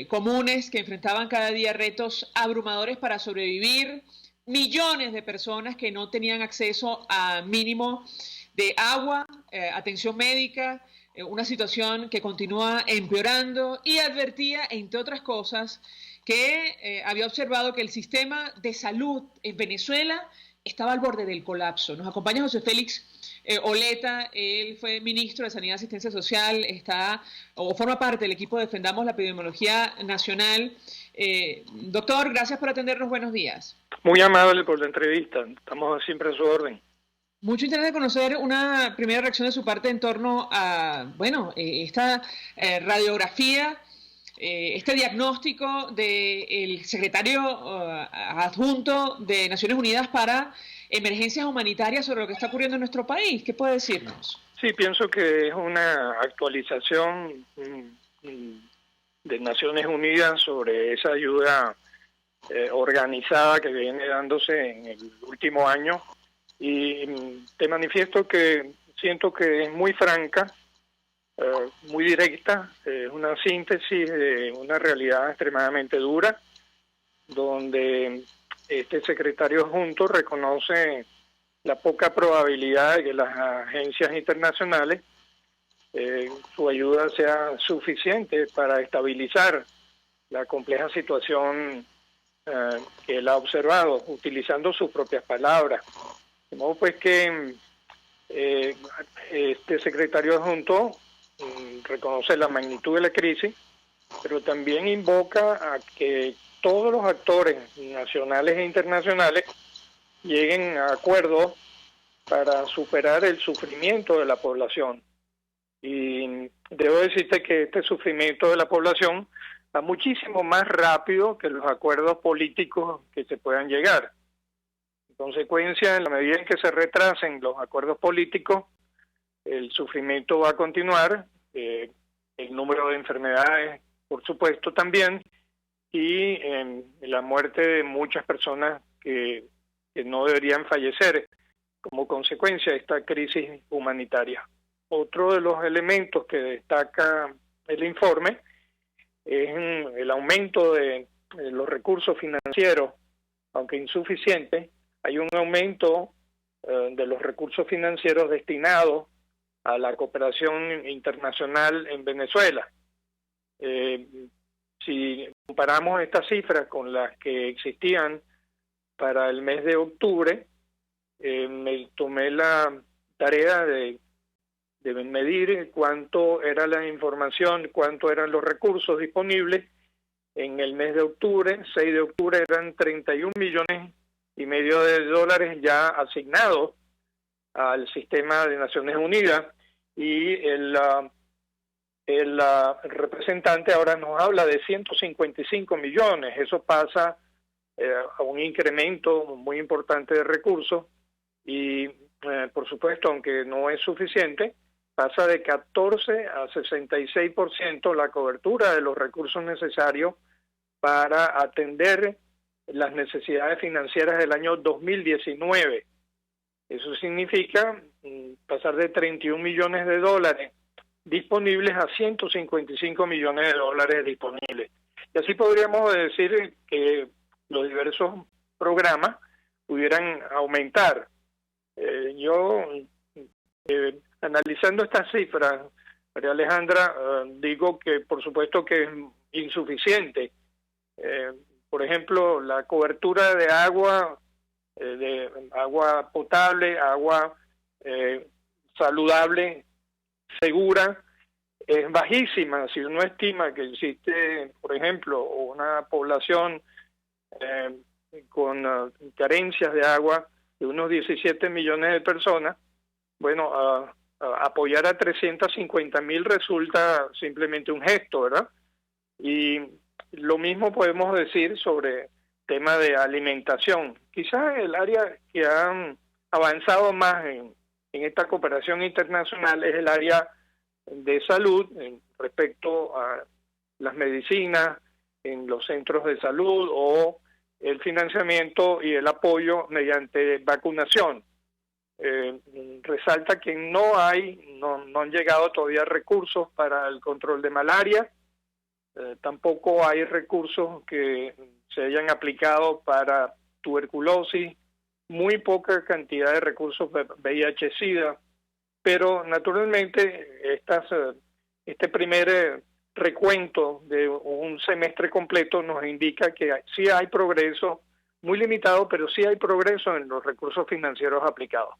comunes que enfrentaban cada día retos abrumadores para sobrevivir, millones de personas que no tenían acceso a mínimo de agua, atención médica, una situación que continúa empeorando, y advertía, entre otras cosas, que había observado que el sistema de salud en Venezuela estaba al borde del colapso. Nos acompaña José Félix Oleta. Él fue ministro de Sanidad y Asistencia Social, forma parte del equipo Defendamos la Epidemiología Nacional. Doctor, gracias por atendernos, buenos días. Muy amable por la entrevista, estamos siempre a su orden. Mucho interés de conocer una primera reacción de su parte en torno a, esta radiografía, este diagnóstico del secretario adjunto de Naciones Unidas para Emergencias Humanitarias sobre lo que está ocurriendo en nuestro país. ¿Qué puede decirnos? Sí, pienso que es una actualización de Naciones Unidas sobre esa ayuda organizada que viene dándose en el último año, y te manifiesto que siento que es muy franca, muy directa, es una síntesis de una realidad extremadamente dura, donde este secretario adjunto reconoce la poca probabilidad de que las agencias internacionales su ayuda sea suficiente para estabilizar la compleja situación que él ha observado, utilizando sus propias palabras. De modo pues que este secretario adjunto reconoce la magnitud de la crisis, pero también invoca a que todos los actores nacionales e internacionales lleguen a acuerdos para superar el sufrimiento de la población. Y debo decirte que este sufrimiento de la población va muchísimo más rápido que los acuerdos políticos que se puedan llegar. En consecuencia, en la medida en que se retrasen los acuerdos políticos, el sufrimiento va a continuar. el número de enfermedades, por supuesto, también, y la muerte de muchas personas que no deberían fallecer como consecuencia de esta crisis humanitaria. Otro de los elementos que destaca el informe es el aumento de los recursos financieros, aunque insuficiente. Hay un aumento de los recursos financieros destinados a la cooperación internacional en Venezuela. Si comparamos estas cifras con las que existían para el mes de octubre, me tomé la tarea de medir cuánto era la información, cuánto eran los recursos disponibles. En el mes de octubre, 6 de octubre, eran 31 millones y medio de dólares ya asignados al sistema de Naciones Unidas, y el representante ahora nos habla de 155 millones. Eso pasa a un incremento muy importante de recursos y, por supuesto, aunque no es suficiente, pasa de 14 a 66% la cobertura de los recursos necesarios para atender las necesidades financieras del año 2019. Eso significa pasar de 31 millones de dólares disponibles a 155 millones de dólares disponibles. Y así podríamos decir que los diversos programas pudieran aumentar. Analizando estas cifras, María Alejandra, digo que por supuesto que es insuficiente. Por ejemplo, la cobertura de agua potable, agua saludable, segura, es bajísima. Si uno estima que existe, por ejemplo, una población con carencias de agua de unos 17 millones de personas, bueno, apoyar a 350.000 resulta simplemente un gesto, ¿verdad? Y lo mismo podemos decir sobre tema de alimentación. Quizás el área que han avanzado más en esta cooperación internacional es el área de salud, respecto a las medicinas en los centros de salud o el financiamiento y el apoyo mediante vacunación. Resalta que no han llegado todavía recursos para el control de malaria, tampoco hay recursos que se hayan aplicado para tuberculosis, muy poca cantidad de recursos de VIH-Sida, pero naturalmente este primer recuento de un semestre completo nos indica que sí hay progreso, muy limitado, pero sí hay progreso en los recursos financieros aplicados.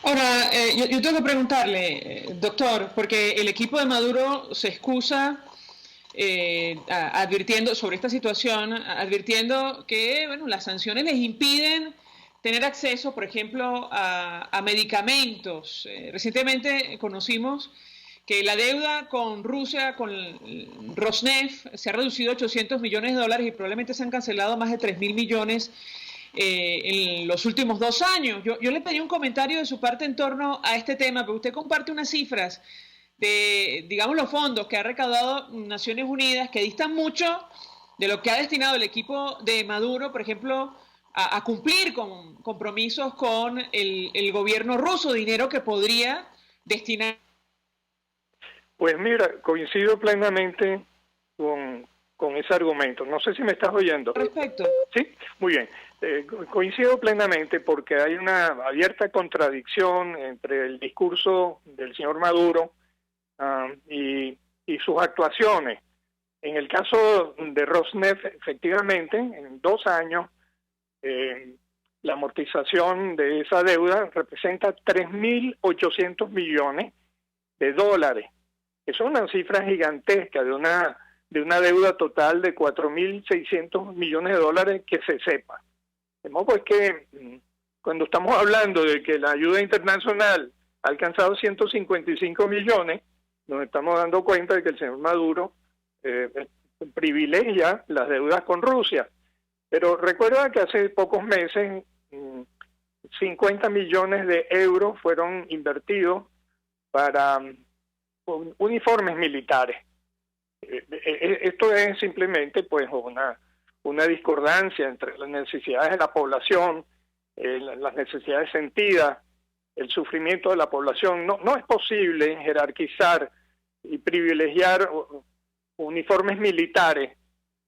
Ahora, yo tengo que preguntarle, doctor, porque el equipo de Maduro se excusa advirtiendo sobre esta situación, advirtiendo que las sanciones les impiden tener acceso, por ejemplo, a medicamentos. Recientemente conocimos que la deuda con Rusia, con Rosneft, se ha reducido a $800 millones y probablemente se han cancelado más de 3.000 millones en los últimos 2 años. Yo le pedí un comentario de su parte en torno a este tema, pero usted comparte unas cifras de, digamos, los fondos que ha recaudado Naciones Unidas que distan mucho de lo que ha destinado el equipo de Maduro, por ejemplo, a cumplir con compromisos con el gobierno ruso, dinero que podría destinar. Pues mira, coincido plenamente con ese argumento. No sé si me estás oyendo. Perfecto. Sí, muy bien. Coincido plenamente porque hay una abierta contradicción entre el discurso del señor Maduro y sus actuaciones. En el caso de Rosneft, efectivamente, en 2 años, la amortización de esa deuda representa 3.800 millones de dólares. Es una cifra gigantesca de una deuda total de 4.600 millones de dólares que se sepa. De modo pues que cuando estamos hablando de que la ayuda internacional ha alcanzado 155 millones, nos estamos dando cuenta de que el señor Maduro privilegia las deudas con Rusia. Pero recuerda que hace pocos meses 50 millones de euros fueron invertidos para uniformes militares. Esto es simplemente pues una discordancia entre las necesidades de la población, las necesidades sentidas, el sufrimiento de la población. No es posible jerarquizar y privilegiar uniformes militares,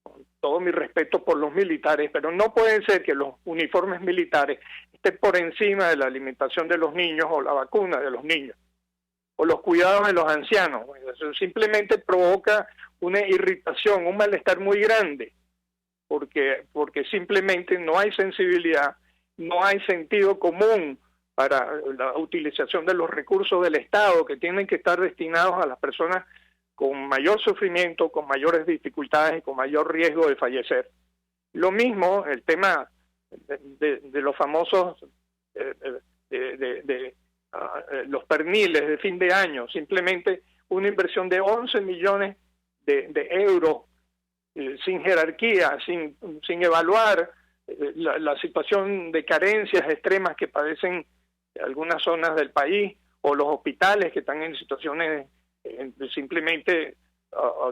con todo mi respeto por los militares, pero no puede ser que los uniformes militares estén por encima de la alimentación de los niños o la vacuna de los niños o los cuidados de los ancianos. Eso simplemente provoca una irritación, un malestar muy grande, porque simplemente no hay sensibilidad, no hay sentido común para la utilización de los recursos del Estado que tienen que estar destinados a las personas con mayor sufrimiento, con mayores dificultades y con mayor riesgo de fallecer. Lo mismo el tema de los famosos los perniles de fin de año, simplemente una inversión de 11 millones de euros sin jerarquía, sin evaluar la situación de carencias extremas que padecen algunas zonas del país, o los hospitales que están en situaciones simplemente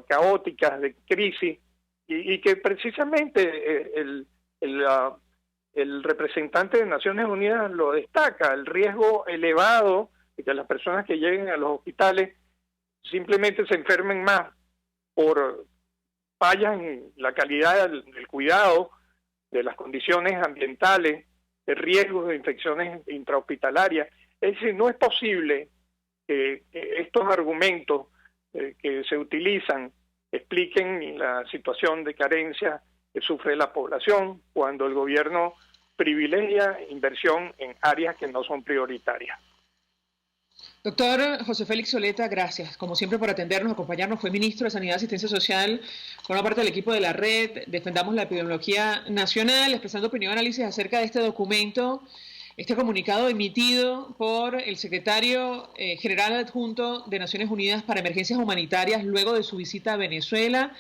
caóticas, de crisis, y que precisamente el representante de Naciones Unidas lo destaca, el riesgo elevado de que las personas que lleguen a los hospitales simplemente se enfermen más por fallas en la calidad del cuidado, de las condiciones ambientales, de riesgos de infecciones intrahospitalarias. Es decir, no es posible que estos argumentos que se utilizan expliquen la situación de carencia que sufre la población cuando el gobierno privilegia inversión en áreas que no son prioritarias. Doctor José Félix Soleta, gracias, como siempre, por atendernos, acompañarnos. Fue ministro de Sanidad y Asistencia Social, forma parte del equipo de la red Defendamos la Epidemiología Nacional, expresando opinión y análisis acerca de este documento, este comunicado emitido por el secretario general adjunto de Naciones Unidas para Emergencias Humanitarias luego de su visita a Venezuela.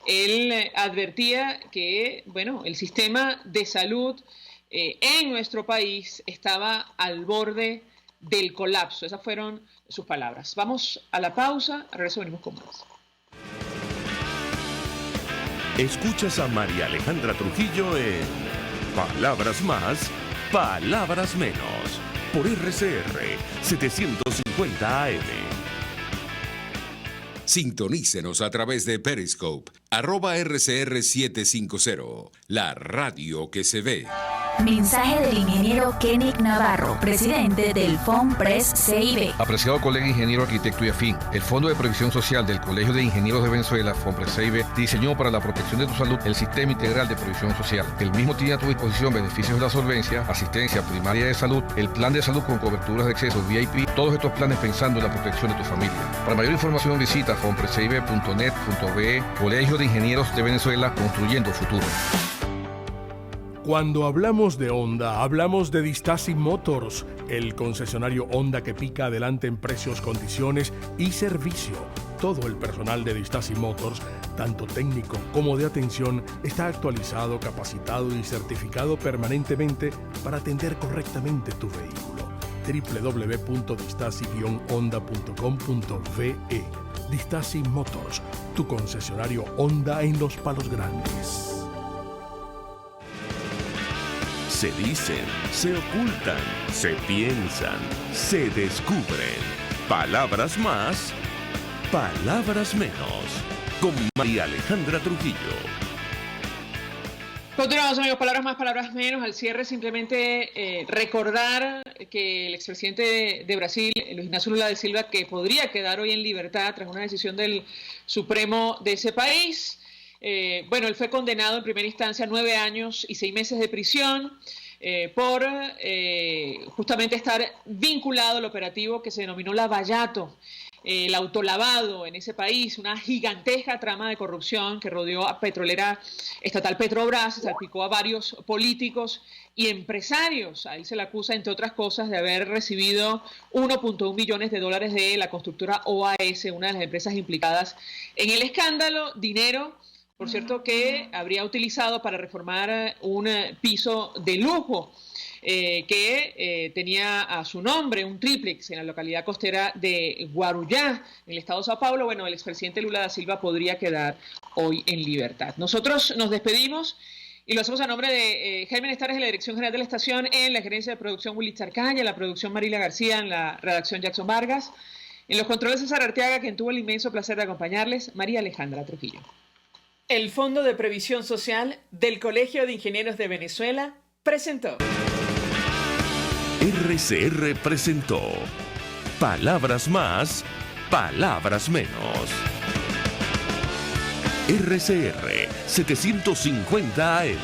Él advertía que, bueno, el sistema de salud en nuestro país estaba al borde del colapso. Esas fueron sus palabras. Vamos a la pausa, a regreso venimos con más. Escuchas a María Alejandra Trujillo en Palabras Más, Palabras Menos, por RCR 750 AM. Sintonícenos a través de Periscope, @RCR750, la radio que se ve. Mensaje del ingeniero Kenick Navarro, presidente del FOMPRES CIB. Apreciado colega ingeniero, arquitecto y afín, el Fondo de Previsión Social del Colegio de Ingenieros de Venezuela, FOMPRES CIB, diseñó para la protección de tu salud el Sistema Integral de Previsión Social. El mismo tiene a tu disposición beneficios de la solvencia, asistencia primaria de salud, el plan de salud con coberturas de acceso VIP, todos estos planes pensando en la protección de tu familia. Para mayor información visita fomprescibe.net.be, Colegio de Ingenieros de Venezuela, construyendo futuro. Cuando hablamos de Honda, hablamos de Distasi Motors, el concesionario Honda que pica adelante en precios, condiciones y servicio. Todo el personal de Distasi Motors, tanto técnico como de atención, está actualizado, capacitado y certificado permanentemente para atender correctamente tu vehículo. www.distasi-honda.com.ve. Distasi Motors, tu concesionario Honda en Los Palos Grandes. Se dicen, se ocultan, se piensan, se descubren. Palabras más, palabras menos. Con María Alejandra Trujillo. Continuamos, amigos. Palabras más, palabras menos. Al cierre, simplemente recordar que el expresidente de Brasil, Luis Inácio Lula da Silva, que podría quedar hoy en libertad tras una decisión del Supremo de ese país. Bueno, él fue condenado en primera instancia a 9 años y 6 meses de prisión por justamente estar vinculado al operativo que se denominó Lavallato, el autolavado en ese país, una gigantesca trama de corrupción que rodeó a petrolera estatal Petrobras, salpicó a varios políticos y empresarios. A él se le acusa, entre otras cosas, de haber recibido 1.1 millones de dólares de la constructora OAS, una de las empresas implicadas en el escándalo, dinero por cierto, que habría utilizado para reformar un piso de lujo que tenía a su nombre un triplex en la localidad costera de Guarujá, en el estado de Sao Paulo. Bueno, el expresidente Lula da Silva podría quedar hoy en libertad. Nosotros nos despedimos y lo hacemos a nombre de Jaime Nestares, en la dirección general de la estación, en la gerencia de producción Willy Charcaña, en la producción Marilia García, en la redacción Jackson Vargas, en los controles César Arteaga, quien tuvo el inmenso placer de acompañarles, María Alejandra Trujillo. El Fondo de Previsión Social del Colegio de Ingenieros de Venezuela presentó. RCR presentó Palabras Más, Palabras Menos. RCR 750 AM.